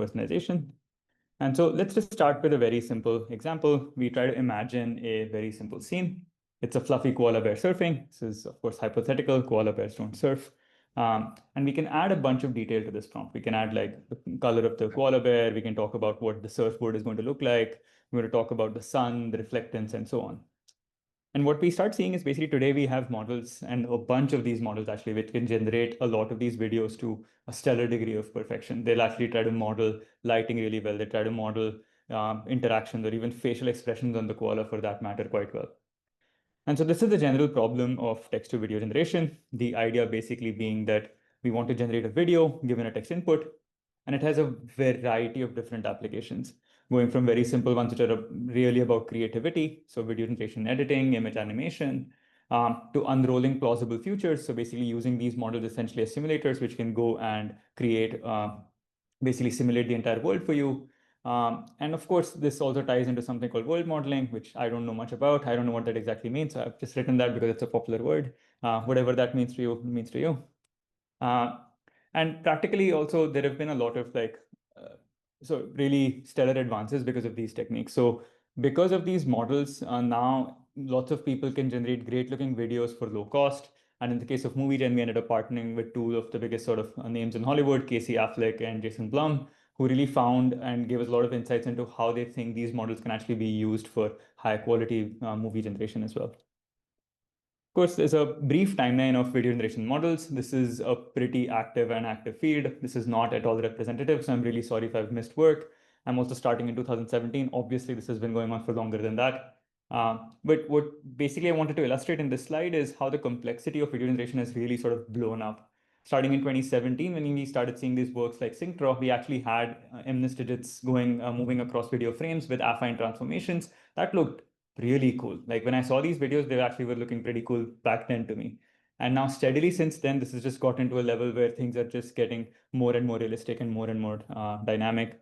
personalization. And so let's just start with a very simple example. We try to imagine a very simple scene. It's a fluffy koala bear surfing. This is, of course, hypothetical. Koala bears don't surf. And we can add a bunch of detail to this prompt. We can add like the color of the koala bear. We can talk about what the surfboard is going to look like. We're going to talk about the sun, the reflectance, and so on. And what we start seeing is basically today we have models and a bunch of these models actually, which can generate a lot of these videos to a stellar degree of perfection. They'll actually try to model lighting really well. They try to model interactions or even facial expressions on the koala for that matter quite well. And so this is the general problem of text to video generation. The idea basically being that we want to generate a video given a text input, and it has a variety of different applications, going from very simple ones which are really about creativity, so video generation, editing, image animation, to unrolling plausible futures. So basically using these models essentially as simulators, which can go and create, basically simulate the entire world for you. And of course, this also ties into something called world modeling, which I don't know much about. I don't know what that exactly means. So I've just written that because it's a popular word. Whatever that means to you, means to you. And practically also, there have been a lot of so really stellar advances because of these techniques. So because of these models, now lots of people can generate great looking videos for low cost. And in the case of movie gen, we ended up partnering with two of the biggest sort of names in Hollywood, Casey Affleck and Jason Blum, who really found and gave us a lot of insights into how they think these models can actually be used for high quality movie generation as well. Of course, there's a brief timeline of video generation models. This is a pretty active field. This is not at all representative, so I'm really sorry if I've missed work. I'm also starting in 2017. Obviously, this has been going on for longer than that. But what basically I wanted to illustrate in this slide is how the complexity of video generation has really sort of blown up. Starting in 2017, when we started seeing these works like SyncTraw, we actually had MNIST digits going, moving across video frames with affine transformations. That looked really cool. Like when I saw these videos, they actually were looking pretty cool back then to me. And now steadily since then, this has just gotten to a level where things are just getting more and more realistic and more dynamic.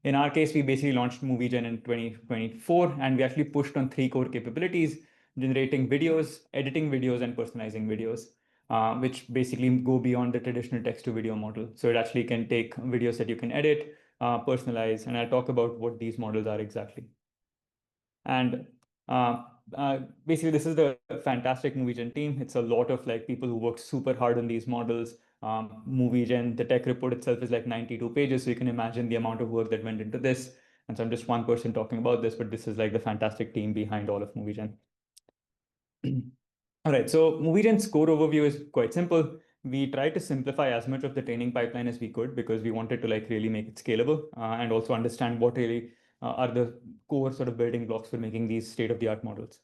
In our case, we basically launched MovieGen in 2024, and we actually pushed on three core capabilities: generating videos, editing videos, and personalizing videos, which basically go beyond the traditional text to video model. So it actually can take videos that you can edit, personalize, and I'll talk about what these models are exactly. And basically, this is the fantastic MovieGen team. It's a lot of like people who work super hard on these models. MovieGen, the tech report itself is like 92 pages, so you can imagine the amount of work that went into this. And so I'm just one person talking about this, but this is like the fantastic team behind all of MovieGen. All right, so MovieGen's core overview is quite simple. We tried to simplify as much of the training pipeline as we could because we wanted to like really make it scalable and also understand what really are the core sort of building blocks for making these state-of-the-art models.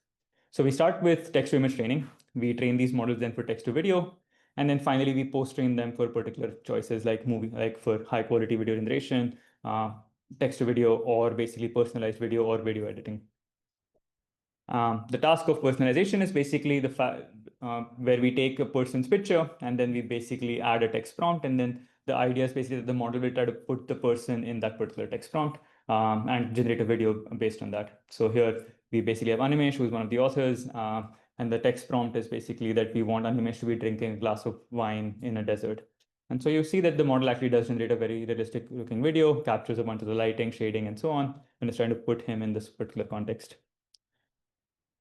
So we start with text to image training. We train these models then for text to video. And then finally, we post-train them for particular choices like like for high quality video generation, text to video, or basically personalized video or video editing. The task of personalization is basically where we take a person's picture and then we basically add a text prompt. And then the idea is basically that the model will try to put the person in that particular text prompt and generate a video based on that. So here we basically have Animesh, who's one of the authors. And the text prompt is basically that we want Animesh to be drinking a glass of wine in a desert. And so you see that the model actually does generate a very realistic looking video, captures a bunch of the lighting, shading, and so on, and it's trying to put him in this particular context.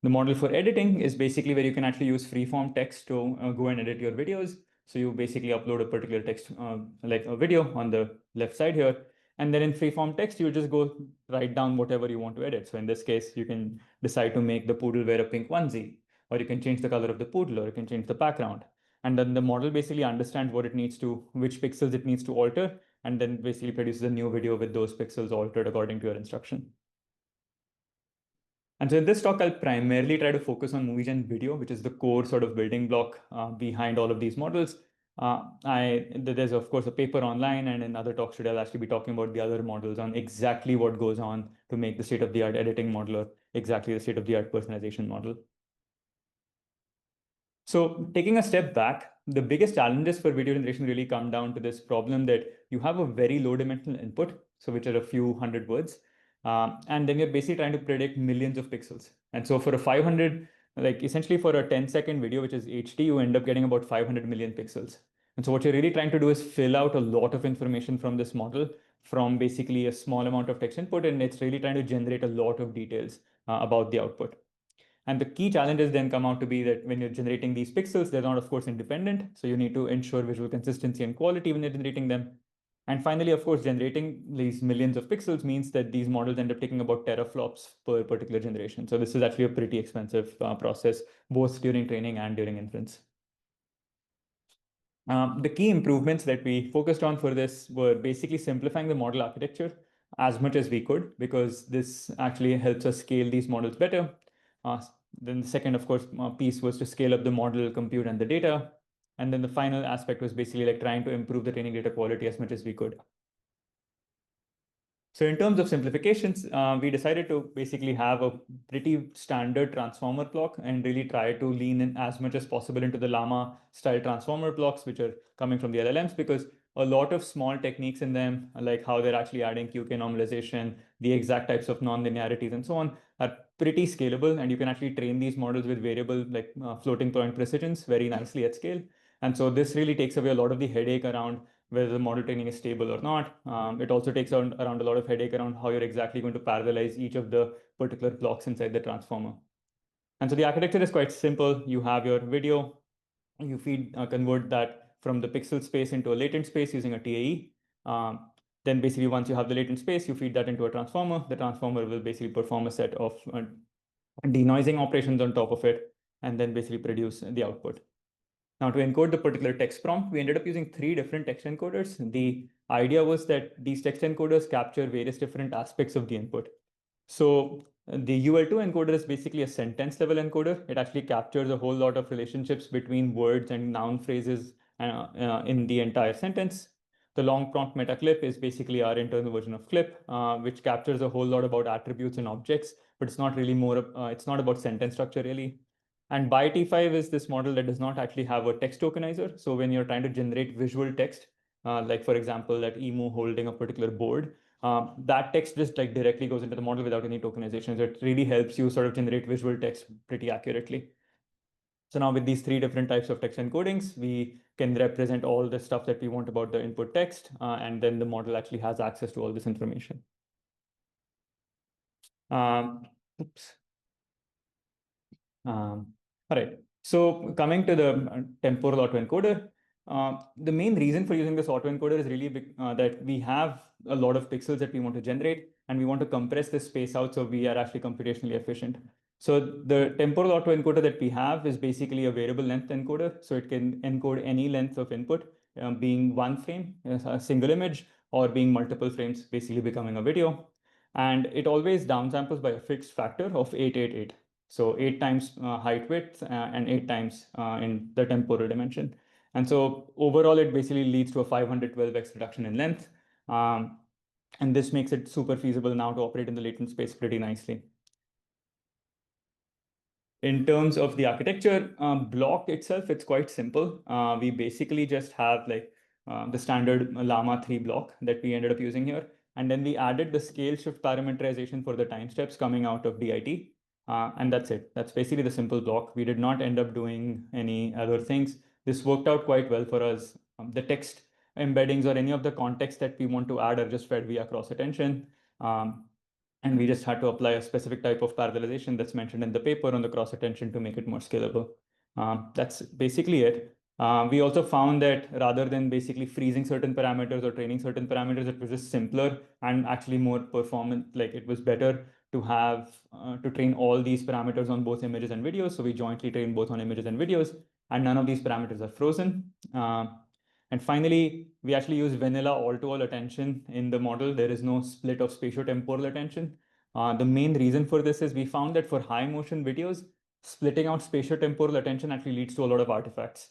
The model for editing is basically where you can actually use free-form text to go and edit your videos. So you basically upload a particular text, like a video on the left side here. And then in free-form text, you just go write down whatever you want to edit. So in this case, you can decide to make the poodle wear a pink onesie, or you can change the color of the poodle, or you can change the background. And then the model basically understands what it needs to, which pixels it needs to alter, and then basically produces a new video with those pixels altered according to your instruction. And so in this talk, I'll primarily try to focus on MovieGen video, which is the core sort of building block behind all of these models. There's of course a paper online, and in other talks today, I'll actually be talking about the other models on exactly what goes on to make the state-of-the-art editing model or exactly the state-of-the-art personalization model. So taking a step back, the biggest challenges for video generation really come down to this problem that you have a very low dimensional input, so which are a few hundred words. And then you're basically trying to predict millions of pixels. And so for a 500, like essentially for a 10-second video, which is HD, you end up getting about 500 million pixels. And so what you're really trying to do is fill out a lot of information from this model from basically a small amount of text input, and it's really trying to generate a lot of details about the output. And the key challenges then come out to be that when you're generating these pixels, they're not, of course, independent. So you need to ensure visual consistency and quality when you're generating them. And finally, of course, generating these millions of pixels means that these models end up taking about teraflops per particular generation. So this is actually a pretty expensive process, both during training and during inference. The key improvements that we focused on for this were basically simplifying the model architecture as much as we could, because this actually helps us scale these models better. Uh, then the second, of course, piece was to scale up the model, compute, and the data. And then the final aspect was basically like trying to improve the training data quality as much as we could. So in terms of simplifications, we decided to basically have a pretty standard transformer block and really try to lean in as much as possible into the Llama style transformer blocks, which are coming from the LLMs, because a lot of small techniques in them, like how they're actually adding QK normalization, the exact types of non-linearities and so on, are pretty scalable. And you can actually train these models with variable like floating point precisions very nicely at scale. And so this really takes away a lot of the headache around whether the model training is stable or not. It also takes around a lot of headache around how you're exactly going to parallelize each of the particular blocks inside the transformer. And so the architecture is quite simple. You have your video, you convert that from the pixel space into a latent space using a TAE. Then basically once you have the latent space, you feed that into a transformer. The transformer will basically perform a set of denoising operations on top of it, and then basically produce the output. Now, to encode the particular text prompt, we ended up using 3 different text encoders. The idea was that these text encoders capture various different aspects of the input. So the UL2 encoder is basically a sentence level encoder. It actually captures a whole lot of relationships between words and noun phrases in the entire sentence. The long prompt meta clip is basically our internal version of clip, which captures a whole lot about attributes and objects, but it's not really it's not about sentence structure really. And ByT5 is this model that does not actually have a text tokenizer. So when you're trying to generate visual text, like for example, that emu holding a particular board, that text just like directly goes into the model without any tokenization. So it really helps you sort of generate visual text pretty accurately. So now with these 3 different types of text encodings, we can represent all the stuff that we want about the input text, and then the model actually has access to all this information. Oops. All right. So coming to the temporal autoencoder, the main reason for using this autoencoder is really that we have a lot of pixels that we want to generate, and we want to compress this space out so we are actually computationally efficient. So the temporal autoencoder that we have is basically a variable length encoder. So it can encode any length of input, being 1 frame, a single image, or being multiple frames, basically becoming a video. And it always downsamples by a fixed factor of 888. So 8 times height width and 8 times in the temporal dimension. And so overall, it basically leads to a 512x reduction in length. And this makes it super feasible now to operate in the latent space pretty nicely. In terms of the architecture, block itself, it's quite simple. We basically just have like the standard Llama 3 block that we ended up using here. And then we added the scale shift parameterization for the time steps coming out of DIT. And that's it. That's basically the simple block. We did not end up doing any other things. This worked out quite well for us. The text embeddings or any of the context that we want to add are just fed via cross attention. And we just had to apply a specific type of parallelization that's mentioned in the paper on the cross attention to make it more scalable. That's basically it. We also found that rather than basically freezing certain parameters or training certain parameters, it was just simpler and actually more performant. Like it was better to have to train all these parameters on both images and videos. So we jointly train both on images and videos, and none of these parameters are frozen. And finally, we actually use vanilla all-to-all attention in the model. There is no split of spatiotemporal attention. The main reason for this is we found that for high motion videos, splitting out spatiotemporal attention actually leads to a lot of artifacts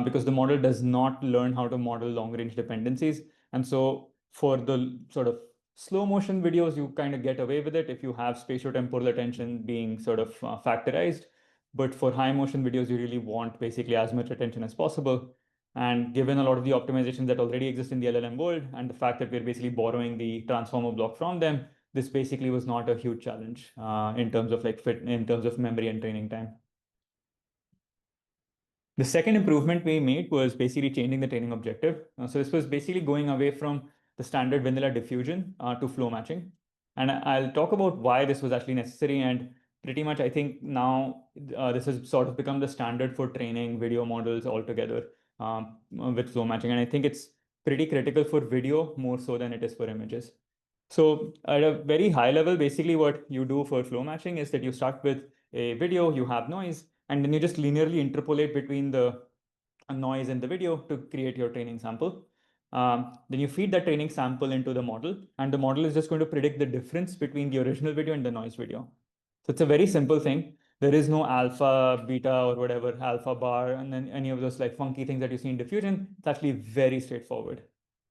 because the model does not learn how to model long-range dependencies. And so for the sort of slow motion videos, you kind of get away with it if you have spatiotemporal attention being sort of factorized. But for high motion videos, you really want basically as much attention as possible. And given a lot of the optimizations that already exist in the LLM world and the fact that we're basically borrowing the transformer block from them, this basically was not a huge challenge in terms of like in terms of memory and training time. The second improvement we made was basically changing the training objective. So this was basically going away from the standard vanilla diffusion to flow matching. And I'll talk about why this was actually necessary. And pretty much, I think now this has sort of become the standard for training video models altogether with flow matching. And I think it's pretty critical for video more so than it is for images. So at a very high level, basically what you do for flow matching is that you start with a video, you have noise, and then you just linearly interpolate between the noise and the video to create your training sample. Then you feed that training sample into the model, and the model is just going to predict the difference between the original video and the noise video. So it's a very simple thing. There is no alpha, beta, or whatever, alpha bar, and then any of those like funky things that you see in diffusion. It's actually very straightforward.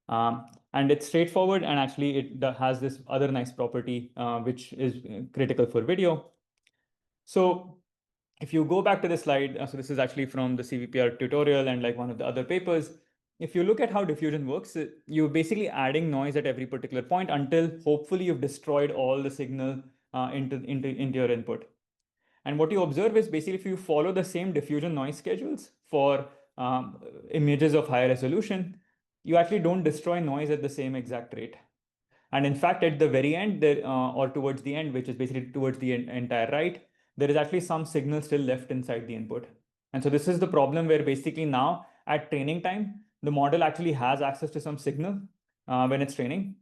And it's straightforward, and actually it has this other nice property, which is critical for video. So if you go back to the slide, so this is actually from the CVPR tutorial and like one of the other papers. If you look at how diffusion works, you're basically adding noise at every particular point until hopefully you've destroyed all the signal into your input. And what you observe is basically if you follow the same diffusion noise schedules for images of high resolution, you actually don't destroy noise at the same exact rate. And in fact, at the very end, or towards the end, which is basically towards the entire right, there is actually some signal still left inside the input. And so this is the problem where basically now at training time, the model actually has access to some signal when it's training.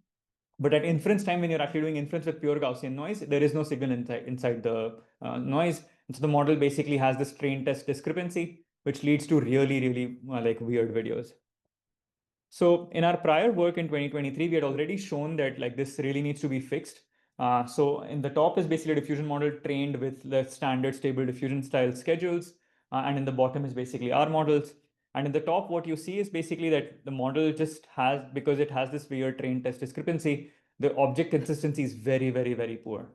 But at inference time, when you're actually doing inference with pure Gaussian noise, there is no signal inside the noise. And so the model basically has this train test discrepancy, which leads to really, really like weird videos. So in our prior work in 2023, we had already shown that like this really needs to be fixed. So in the top is basically a diffusion model trained with the standard stable diffusion style schedules. And in the bottom is basically our models. And in the top, what you see is basically that the model just has, because it has this weird train test discrepancy, the object consistency is very, very, very poor.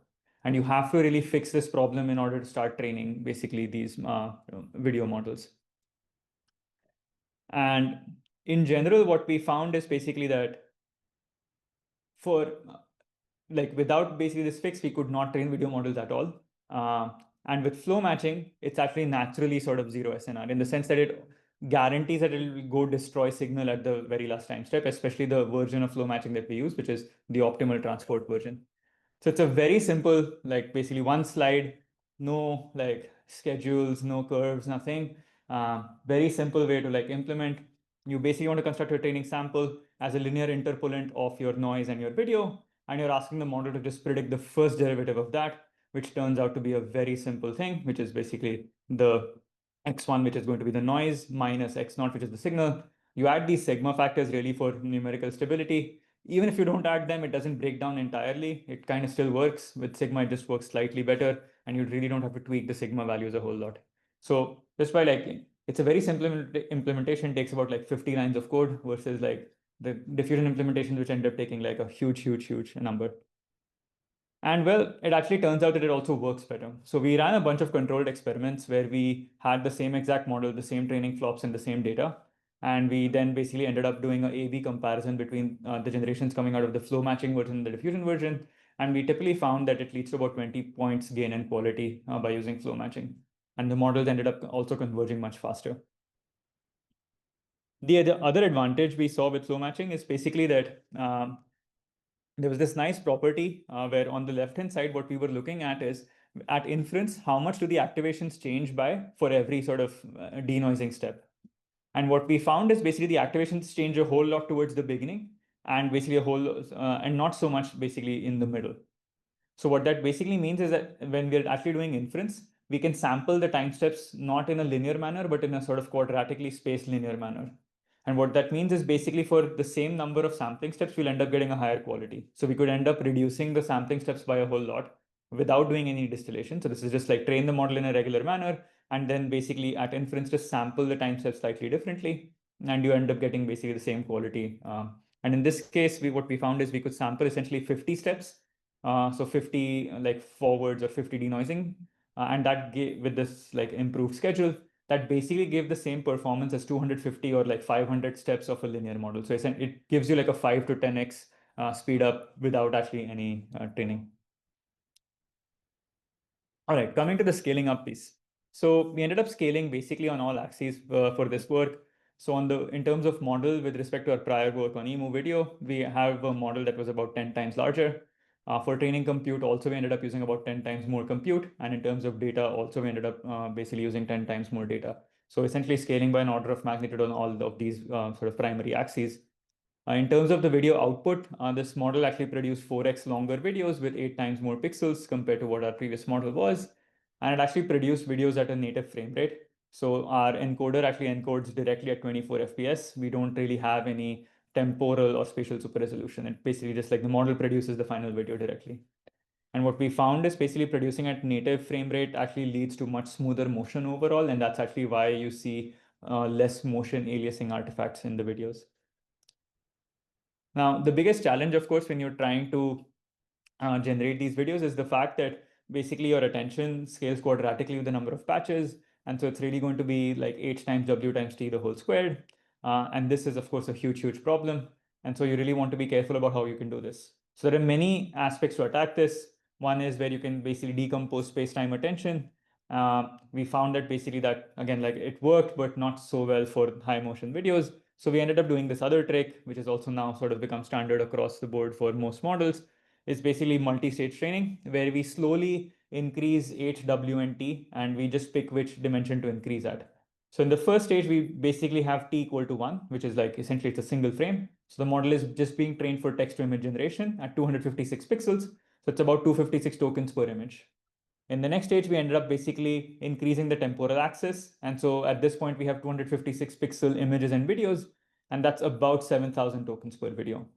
And you have to really fix this problem in order to start training basically these video models. And in general, what we found is basically that for like without basically this fix, we could not train video models at all. And with flow matching, it's actually naturally sort of zero SNR in the sense that it guarantees that it will go destroy signal at the very last time step, especially the version of flow matching that we use, which is the optimal transport version. So it's a very simple, like basically one slide, no like schedules, no curves, nothing. Very simple way to like implement. You basically want to construct your training sample as a linear interpolant of your noise and your video, and you're asking the model to just predict the first derivative of that, which turns out to be a very simple thing, which is basically the x1, which is going to be the noise, minus x0, which is the signal. You add these sigma factors really for numerical stability. Even if you don't add them, it doesn't break down entirely. It kind of still works. With sigma, it just works slightly better, and you really don't have to tweak the sigma values a whole lot. So that's why like it's a very simple implementation, takes about like 50 lines of code versus like the diffusion implementations, which end up taking like a huge, huge, huge number. And well, it actually turns out that it also works better. So we ran a bunch of controlled experiments where we had the same exact model, the same training flops, and the same data. And we then basically ended up doing a A/B comparison between the generations coming out of the flow matching version and the diffusion version. And we typically found that it leads to about 20 points gain in quality by using flow matching. And the models ended up also converging much faster. The other advantage we saw with flow matching is basically that there was this nice property where on the left-hand side, what we were looking at is at inference, how much do the activations change by for every sort of denoising step. And what we found is basically the activations change a whole lot towards the beginning and basically a whole, and not so much basically in the middle. So what that basically means is that when we're actually doing inference, we can sample the time steps not in a linear manner, but in a sort of quadratically spaced linear manner. And what that means is basically for the same number of sampling steps, we'll end up getting a higher quality. So we could end up reducing the sampling steps by a whole lot without doing any distillation. So this is just like train the model in a regular manner, and then basically at inference, just sample the time steps slightly differently. And you end up getting basically the same quality. And in this case, what we found is we could sample essentially 50 steps. So 50 like forwards or 50 denoising. And that gave with this like improved schedule, that basically gave the same performance as 250 or like 500 steps of a linear model. So it gives you like a 5 to 10x speed up without actually any training. All right, coming to the scaling up piece. So we ended up scaling basically on all axes for this work. So in terms of model with respect to our prior work on emu video, we have a model that was about 10 times larger. For training compute, also we ended up using about 10 times more compute. And in terms of data, also we ended up basically using 10 times more data. So essentially scaling by an order of magnitude on all of these sort of primary axes. In terms of the video output, this model actually produced 4x longer videos with 8 times more pixels compared to what our previous model was. And it actually produced videos at a native frame rate. So our encoder actually encodes directly at 24 FPS. We don't really have any temporal or spatial super resolution. It basically just like the model produces the final video directly. And what we found is basically producing at native frame rate actually leads to much smoother motion overall. And that's actually why you see less motion aliasing artifacts in the videos. Now, the biggest challenge, of course, when you're trying to generate these videos is the fact that basically your attention scales quadratically with the number of patches. And so it's really going to be like h times w times t the whole squared. And this is, of course, a huge, huge problem. And so you really want to be careful about how you can do this. So there are many aspects to attack this. One is where you can basically decompose space-time attention. We found that basically that, again, like it worked, but not so well for high motion videos. So we ended up doing this other trick, which has also now sort of become standard across the board for most models, is basically multi-stage training, where we slowly increase h, w, and t, and we just pick which dimension to increase at. So in the first stage, we basically have t equal to 1, which is like essentially it's a single frame. So the model is just being trained for text to image generation at 256 pixels. So it's about 256 tokens per image. In the next stage, we ended up basically increasing the temporal axis. And so at this point, we have 256 pixel images and videos, and that's about 7,000 tokens per video.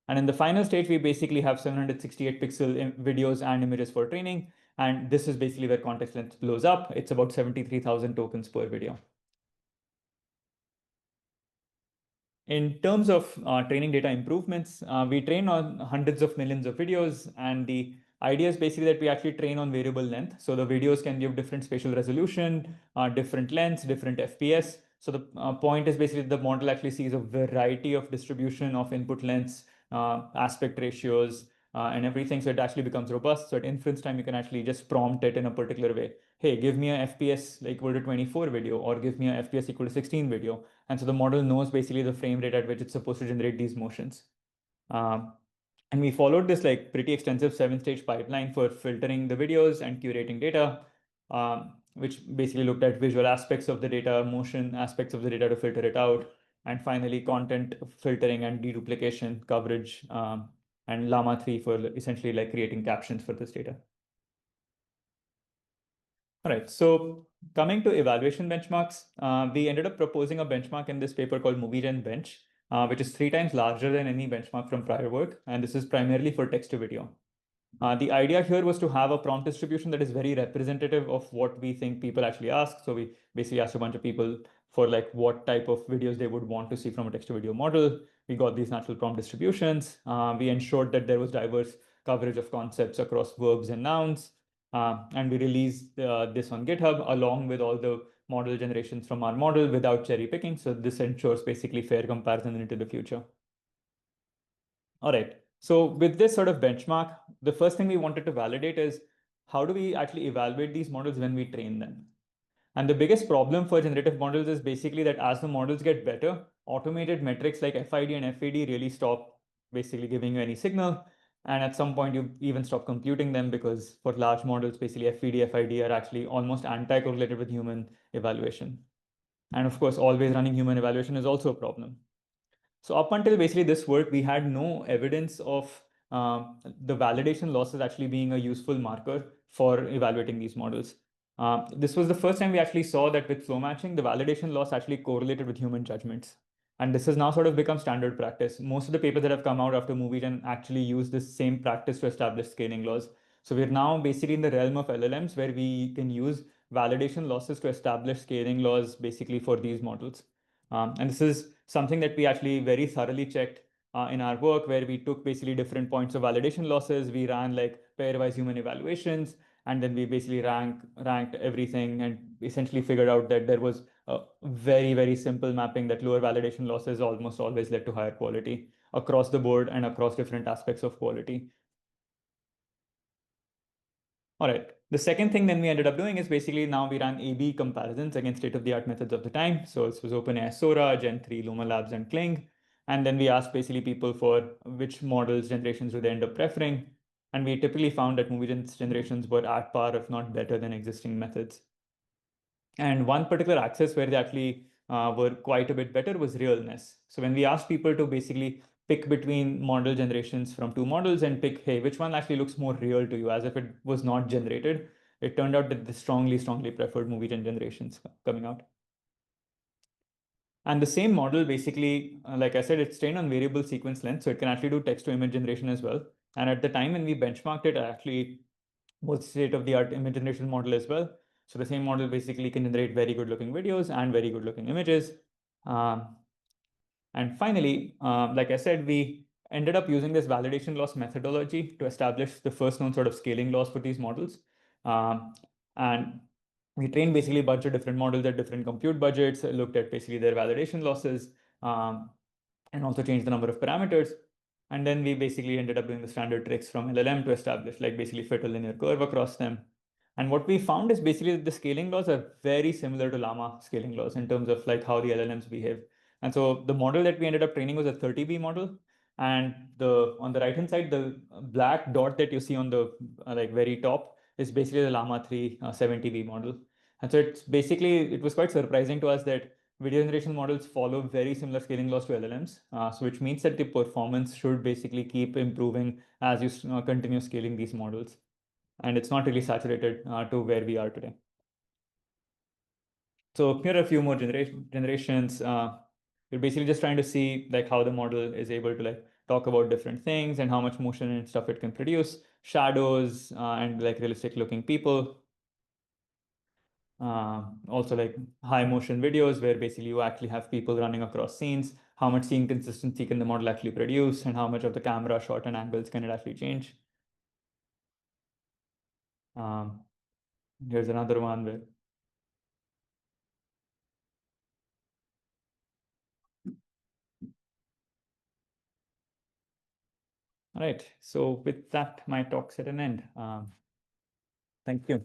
And in the final stage, we basically have 768 pixel videos and images for training. And this is basically where context length blows up. It's about 73,000 tokens per video. In terms of training data improvements, we train on hundreds of millions of videos, and the idea is basically that we actually train on variable length. So the videos can give different spatial resolution, different lengths, different FPS. So the point is basically the model actually sees a variety of distribution of input lengths, aspect ratios, and everything. So it actually becomes robust. So at inference time, you can actually just prompt it in a particular way. Hey, give me a FPS equal to 24 video, or give me a FPS equal to 16 video. And so the model knows basically the frame rate at which it's supposed to generate these motions. Um, and we followed this like pretty extensive 7-stage pipeline for filtering the videos and curating data, which basically looked at visual aspects of the data, motion aspects of the data to filter it out, and finally content filtering and deduplication coverage, and Llama 3 for essentially like creating captions for this data. All right, so coming to evaluation benchmarks, we ended up proposing a benchmark in this paper called MovieGen Bench, which is 3 times larger than any benchmark from prior work. And this is primarily for text to video. The idea here was to have a prompt distribution that is very representative of what we think people actually ask. So we basically asked a bunch of people for like what type of videos they would want to see from a text to video model. We got these natural prompt distributions. We ensured that there was diverse coverage of concepts across verbs and nouns. And we released this on GitHub along with all the model generations from our model without cherry picking. So this ensures basically fair comparison into the future. All right. So with this sort of benchmark, the first thing we wanted to validate is how do we actually evaluate these models when we train them? And the biggest problem for generative models is basically that as the models get better, automated metrics like FID and FAD really stop basically giving you any signal. And at some point, you even stop computing them because for large models, basically FPD, FID are actually almost anti-correlated with human evaluation. And of course, always running human evaluation is also a problem. So up until basically this work, we had no evidence of the validation losses actually being a useful marker for evaluating these models. This was the first time we actually saw that with flow matching, the validation loss actually correlated with human judgments. And this has now sort of become standard practice. Most of the papers that have come out after MovieGen actually use this same practice to establish scaling laws. So we're now basically in the realm of LLMs where we can use validation losses to establish scaling laws basically for these models. And this is something that we actually very thoroughly checked in our work, where we took basically different points of validation losses. We ran like pairwise human evaluations, and then we basically ranked everything and essentially figured out that there was a very, very simple mapping that lower validation losses almost always led to higher quality across the board and across different aspects of quality. All right. The second thing then we ended up doing is basically now we ran A/B comparisons against state-of-the-art methods of the time. So this was OpenAI Sora, Gen 3, Luma Labs, and Kling. And then we asked basically people for which models generations do they end up preferring. And we typically found that movie generations were at par, if not better than existing methods. And one particular axis where they actually were quite a bit better was realness. So when we asked people to basically pick between model generations from two models and pick, hey, which one actually looks more real to you, as if it was not generated, it turned out that the strongly preferred movie generations coming out. And the same model basically, like I said, it's trained on variable sequence length, so it can actually do text to image generation as well. And at the time when we benchmarked it, actually was state-of-the-art image generation model as well. So the same model basically can generate very good looking videos and very good looking images. Um, and finally, like I said, we ended up using this validation loss methodology to establish the first known sort of scaling laws for these models. And we trained basically a bunch of different models at different compute budgets, looked at basically their validation losses, and also changed the number of parameters. And then we basically ended up doing the standard tricks from LLM to establish, like basically fit a linear curve across them. And what we found is basically that the scaling laws are very similar to Llama scaling laws in terms of like how the LLMs behave. And so the model that we ended up training was a 30B model. And the on the right hand side, the black dot that you see on the like very top is basically the Llama 3 70B model. And so it's basically, it was quite surprising to us that video generation models follow very similar scaling laws to LLMs, so which means that the performance should basically keep improving as you continue scaling these models. And it's not really saturated to where we are today. So here are a few more generations. We're basically just trying to see like how the model is able to like talk about different things and how much motion and stuff it can produce, shadows and like realistic looking people. Also like high motion videos where basically you actually have people running across scenes, how much scene consistency can the model actually produce, and how much of the camera shot and angles can it actually change. Um, Here's another one where, all right. So with that, my talk's at an end. Thank you.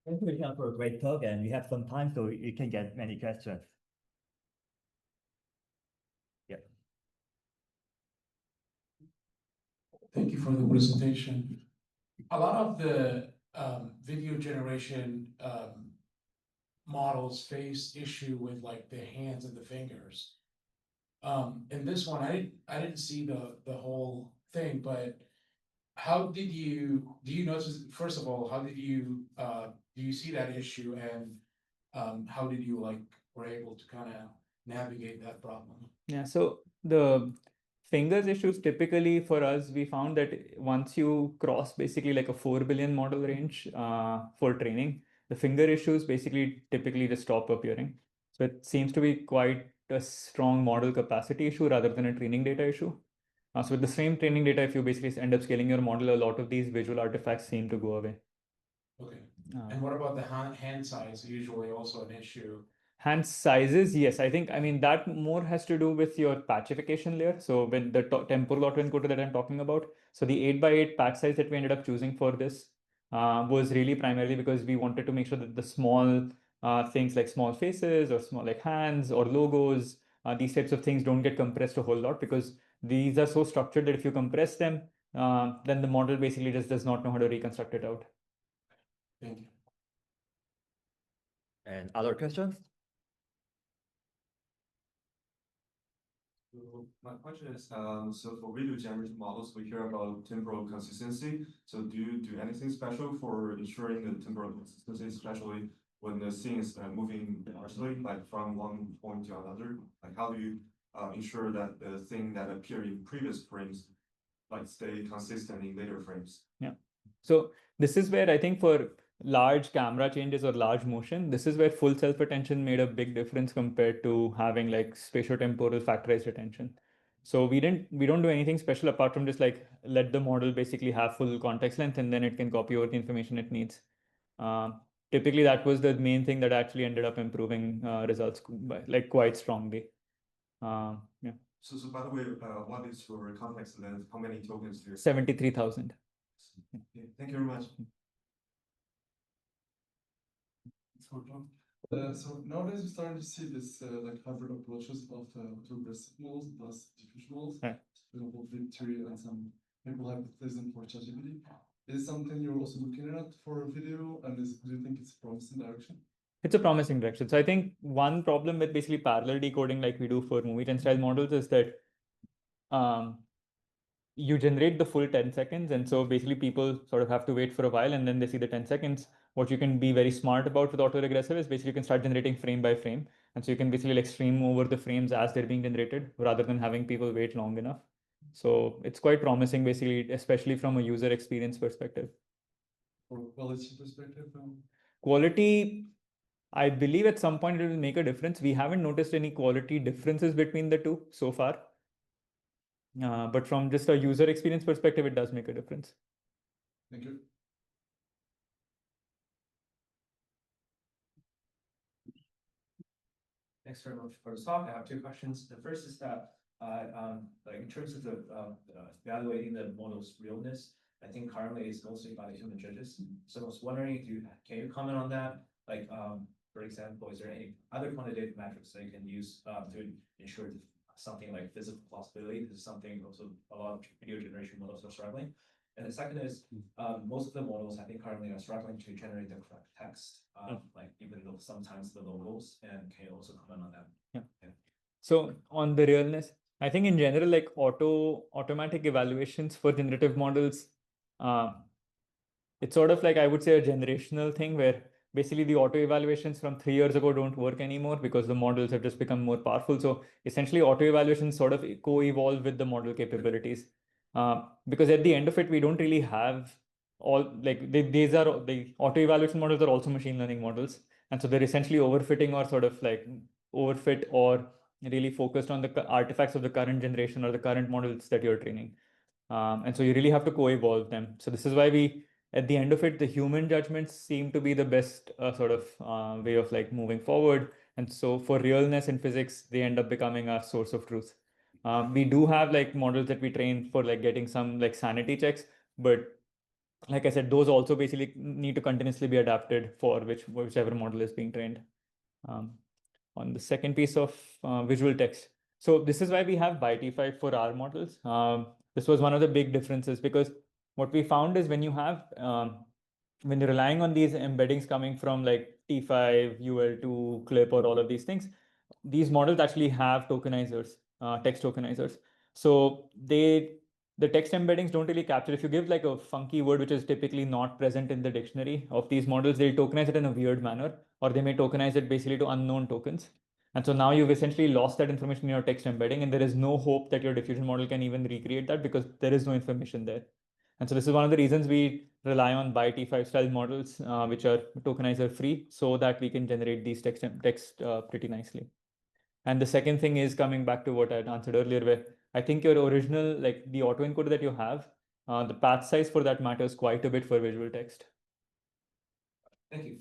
Thank you, Ishan, for a great talk, and we have some time so you can get many questions. Yeah. Thank you for the presentation. A lot of the video generation models face issue with like the hands and the fingers. In this one, I didn't see the whole thing, but how did you do you notice, first of all, how did you do you see that issue, and how did you like were able to kind of navigate that problem? Yeah, so the fingers issues typically for us, we found that once you cross basically like a 4 billion model range for training, the finger issues basically typically just stop appearing. So it seems to be quite a strong model capacity issue rather than a training data issue. So with the same training data, if you basically end up scaling your model, a lot of these visual artifacts seem to go away. Okay. And what about the hand size? Usually also an issue. Hand sizes, yes, I mean, that more has to do with your patchification layer. So when the temporal autoencoder that I'm talking about, so the 8x8 patch size that we ended up choosing for this was really primarily because we wanted to make sure that the small things like small faces or small like hands or logos, these types of things don't get compressed a whole lot, because these are so structured that if you compress them, then the model basically just does not know how to reconstruct it out. Thank you. And other questions? So my question is, so for video generative models, we hear about temporal consistency. So do you do anything special for ensuring the temporal consistency, especially when the scene is moving largely, like from one point to another? Like how do you ensure that the thing that appeared in previous frames like stay consistent in later frames? Yeah. So this is where I think for large camera changes or large motion, this is where full self attention made a big difference compared to having like spatiotemporal factorized attention. So we don't do anything special apart from just like let the model basically have full context length and then it can copy over the information it needs. Typically, that was the main thing that actually ended up improving results like quite strongly. Yeah. So by the way, what is your context length? How many tokens do you? 73,000. Okay, thank you very much. So nowadays we're starting to see this like hybrid approaches of regressive models plus diffusion models. Right. For example, Victory and some people hypothesis for ChatGPT. Is it something you're also looking at for video? And do you think it's a promising direction? It's a promising direction. So I think one problem with basically parallel decoding like we do for movie 10 style models is that you generate the full 10 seconds. And so basically people sort of have to wait for a while and then they see the 10 seconds. What you can be very smart about with autoregressive is basically you can start generating frame by frame. And so you can basically like stream over the frames as they're being generated rather than having people wait long enough. So it's quite promising, basically, especially from a user experience perspective. Or quality perspective? Quality, I believe at some point it will make a difference. We haven't noticed any quality differences between the two so far. But from just a user experience perspective, it does make a difference. Thank you. Thanks very much for the talk. I have two questions. The first is that, like in terms of the evaluating the model's realness, I think currently it's mostly by the human judges. So I was wondering if can you comment on that? Like, for example, is there any other quantitative metrics that you can use to ensure something like physical plausibility? This is something also a lot of video generation models are struggling. And the second is, most of the models I think currently are struggling to generate the correct text, like even though sometimes the logos, and can you also comment on that? Yeah. So on the realness, I think in general, like automatic evaluations for generative models, it's sort of like, I would say, a generational thing where basically the auto evaluations from 3 years ago don't work anymore because the models have just become more powerful. So essentially auto evaluations sort of co-evolve with the model capabilities. Because at the end of it, we don't really have all like these are the auto evaluation models are also machine learning models. And so they're essentially overfitting or sort of like overfit or really focused on the artifacts of the current generation or the current models that you're training. And so you really have to co-evolve them. So this is why at the end of it, the human judgments seem to be the best sort of way of like moving forward. And so for realness in physics, they end up becoming our source of truth. We do have like models that we train for like getting some like sanity checks, but like I said, those also basically need to continuously be adapted for whichever model is being trained. On the second piece of visual text. So this is why we have ByteFi for our models. This was one of the big differences because what we found is when you're relying on these embeddings coming from like T5, UL2, Clip, or all of these things, these models actually have tokenizers, text tokenizers. So the text embeddings don't really capture. If you give like a funky word, which is typically not present in the dictionary of these models, they'll tokenize it in a weird manner, or they may tokenize it basically to unknown tokens. And so now you've essentially lost that information in your text embedding, and there is no hope that your diffusion model can even recreate that because there is no information there. And so this is one of the reasons we rely on ByteFi style models, which are tokenizer free, so that we can generate these text pretty nicely. And the second thing is coming back to what I had answered earlier, where I think your original, like the autoencoder that you have, the path size for that matters quite a bit for visual text. Thank you.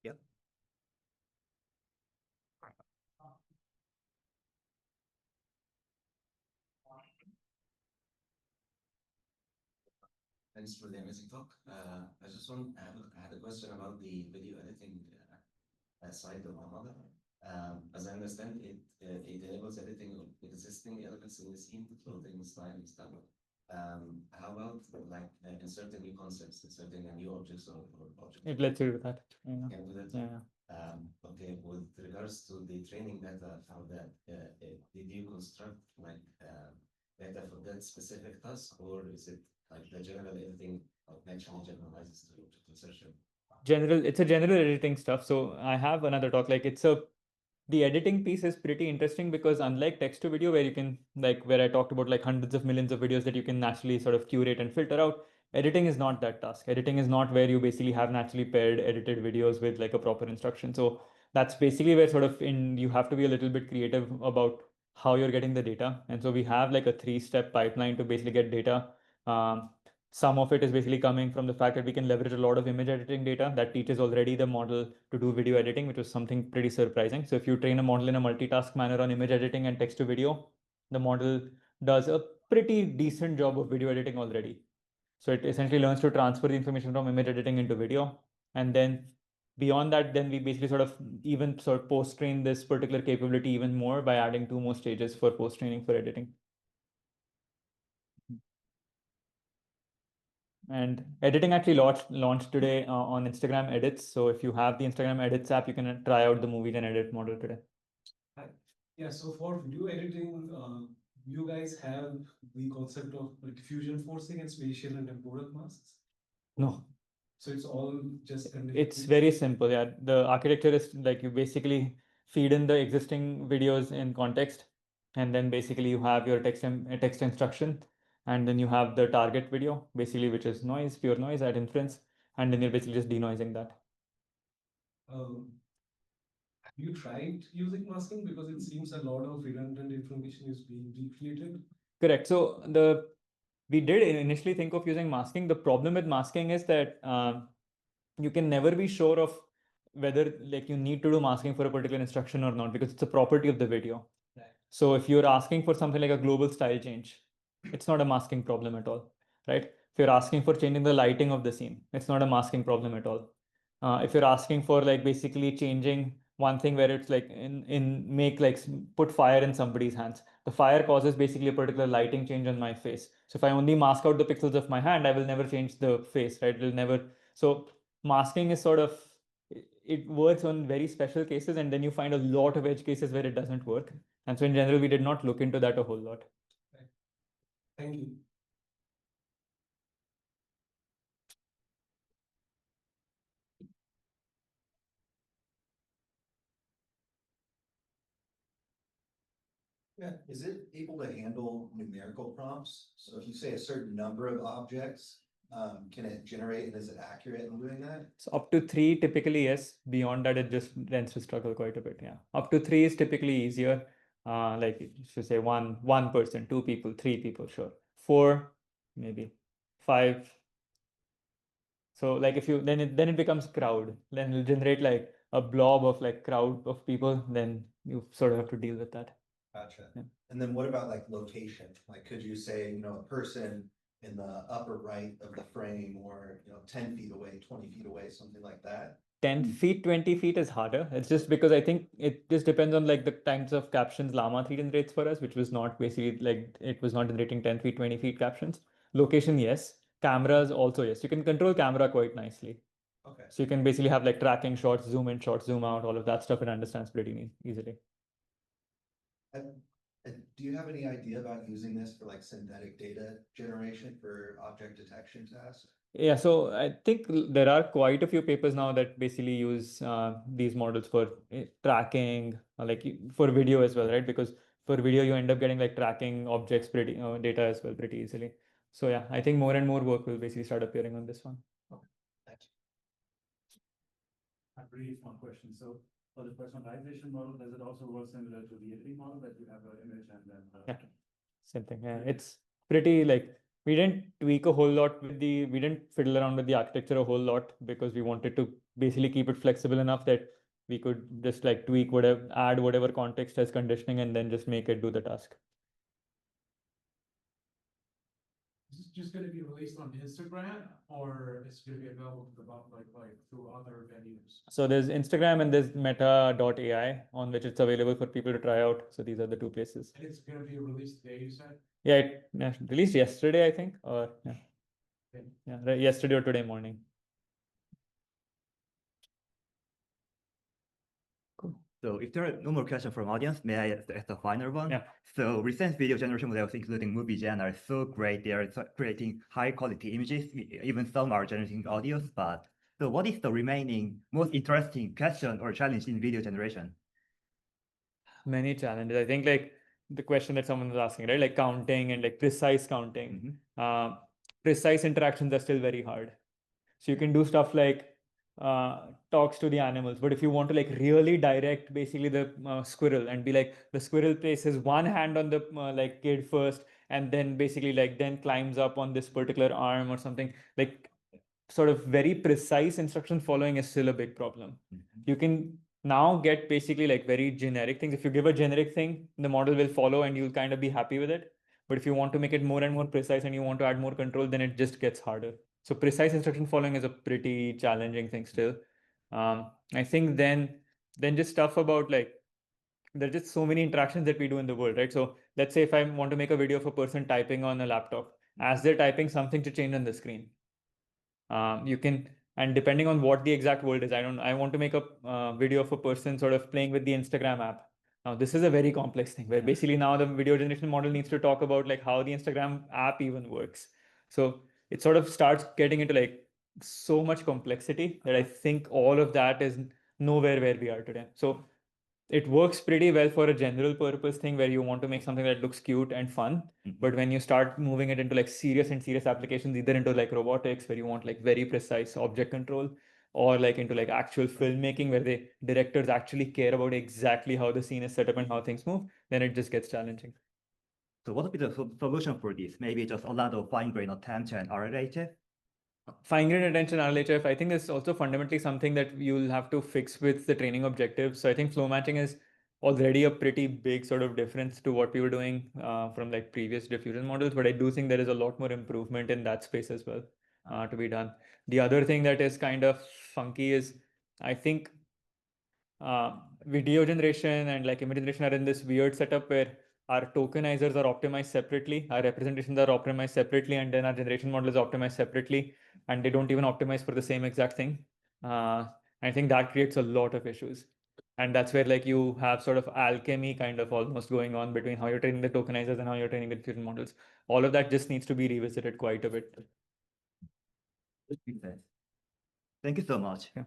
Yep. Thanks for the amazing talk. I just I had a question about the video editing side of the model. As I understand it, it enables editing of existing elements in the scene, clothing, style, and stuff. How about like inserting new concepts, inserting new objects or objects? It lets you do that. Can do that. Yeah. Okay, with regards to the training data, how that did you construct like data for that specific task, or is it like the general editing of naturally generalizes to object insertion? It's a general editing stuff. So I have another talk, like the editing piece is pretty interesting because unlike text to video, where you can like where I talked about like hundreds of millions of videos that you can naturally sort of curate and filter out, editing is not that task. Editing is not where you basically have naturally paired edited videos with like a proper instruction. So that's basically where sort of you have to be a little bit creative about how you're getting the data. And so we have like a 3-step pipeline to basically get data. Some of it is basically coming from the fact that we can leverage a lot of image editing data that teaches already the model to do video editing, which was something pretty surprising. So if you train a model in a multitask manner on image editing and text to video, the model does a pretty decent job of video editing already. So it essentially learns to transfer the information from image editing into video. And then beyond that, then we basically sort of even sort of post-train this particular capability even more by adding 2 more stages for post-training for editing. And editing actually launched today on Instagram Edits. So if you have the Instagram Edits app, you can try out the movie and edit model today. Yeah, so for video editing, you guys have the concept of like fusion forcing and spatial and temporal masks? No. So it's all just It's very simple. Yeah, the architecture is like you basically feed in the existing videos in context, and then basically you have your text instruction, and then you have the target video, basically, which is noise, pure noise at inference, and then you're basically just denoising that. Have you tried using masking? Because it seems a lot of redundant information is being recreated. Correct. So we did initially think of using masking. The problem with masking is that you can never be sure of whether like you need to do masking for a particular instruction or not, because it's a property of the video. Right. So if you're asking for something like a global style change, it's not a masking problem at all, right? If you're asking for changing the lighting of the scene, it's not a masking problem at all. If you're asking for like basically changing one thing where it's like put fire in somebody's hands, the fire causes basically a particular lighting change on my face. So if I only mask out the pixels of my hand, I will never change the face, right? It'll never. So masking is sort of, it works on very special cases, and then you find a lot of edge cases where it doesn't work. And so in general, we did not look into that a whole lot. Thank you. Yeah, is it able to handle numerical prompts? So if you say a certain number of objects, can it generate and is it accurate in doing that? So up to 3, typically, yes. Beyond that, it just tends to struggle quite a bit. Yeah. Up to 3 is typically easier. Like you should say one person, 2 people, 3 people, sure. 4, maybe 5. So like if you then it becomes crowd. Then it'll generate like a blob of like crowd of people. Then you sort of have to deal with that. Gotcha. Yeah. And then what about like location? Like, could you say, you know, a person in the upper right of the frame or, you know, 10 feet away, 20 feet away, something like that? 10 feet, 20 feet is harder. It's just because I think it just depends on like the kinds of captions Llama 3 generates for us, which was not basically like, it was not generating 10 feet, 20 feet captions. Location, yes. Cameras also, yes. You can control camera quite nicely. Okay. So you can basically have like tracking shots, zoom in shots, zoom out, all of that stuff. It understands pretty easily. And do you have any idea about using this for like synthetic data generation for object detection tasks? Yeah, so I think there are quite a few papers now that basically use these models for tracking, for video as well, right? Because for video, you end up getting like tracking objects data as well pretty easily. So yeah, I think more and more work will basically start appearing on this one. Thank you. A brief one question. So for the personalization model, does it also work similar to the editing model that you have an image and then? Yeah, same thing. Yeah, it's pretty like, we didn't tweak a whole lot we didn't fiddle around with the architecture a whole lot because we wanted to basically keep it flexible enough that we could just like tweak whatever, add whatever context as conditioning and then just make it do the task. Is this just gonna be released on Instagram or it's gonna be available to the public like through other venues? So there's Instagram and there's meta.ai on which it's available for people to try out. So these are the 2 places. And it's gonna be released today, you said? Yeah, it released yesterday, I think, or yeah. Okay. Yeah, right, yesterday or today morning. Cool. So if there are no more questions from audience, may I ask the final one? Yeah. So recent video generation models, including movie gen, are so great. They are creating high quality images. Even some are generating audios. But so what is the remaining most interesting question or challenge in video generation? Many challenges. I think like the question that someone was asking, right? Like counting and like precise counting. Precise interactions are still very hard. So you can do stuff like talks to the animals, but if you want to like really direct basically the squirrel and be like, the squirrel places one hand on the like kid first and then basically like then climbs up on this particular arm or something. Like sort of very precise instruction following is still a big problem. You can now get basically like very generic things. If you give a generic thing, the model will follow and you'll kind of be happy with it. But if you want to make it more and more precise and you want to add more control, then it just gets harder. So precise instruction following is a pretty challenging thing still. I think then just stuff about like there's just so many interactions that we do in the world, right? So let's say if I want to make a video of a person typing on a laptop, as they're typing, something to change on the screen. You can, and depending on what the exact word is, I want to make a video of a person sort of playing with the Instagram app. Now, this is a very complex thing where basically now the video generation model needs to talk about like how the Instagram app even works. So it sort of starts getting into like so much complexity that I think all of that is nowhere where we are today. So it works pretty well for a general purpose thing where you want to make something that looks cute and fun. But when you start moving it into like serious applications, either into like robotics where you want like very precise object control, or like into like actual filmmaking where the directors actually care about exactly how the scene is set up and how things move, then it just gets challenging. So what would be the solution for this? Maybe just a lot of fine-grained attention and RLHF? Fine-grained attention RLHF, I think is also fundamentally something that you'll have to fix with the training objectives. So I think flow matching is already a pretty big sort of difference to what we were doing from like previous diffusion models, but I do think there is a lot more improvement in that space as well to be done. The other thing that is kind of funky is I think video generation and like image generation are in this weird setup where our tokenizers are optimized separately, our representations are optimized separately, and then our generation model is optimized separately, and they don't even optimize for the same exact thing. I think that creates a lot of issues. And that's where like you have sort of alchemy kind of almost going on between how you're training the tokenizers and how you're training the diffusion models. All of that just needs to be revisited quite a bit. Thank you so much. Yeah.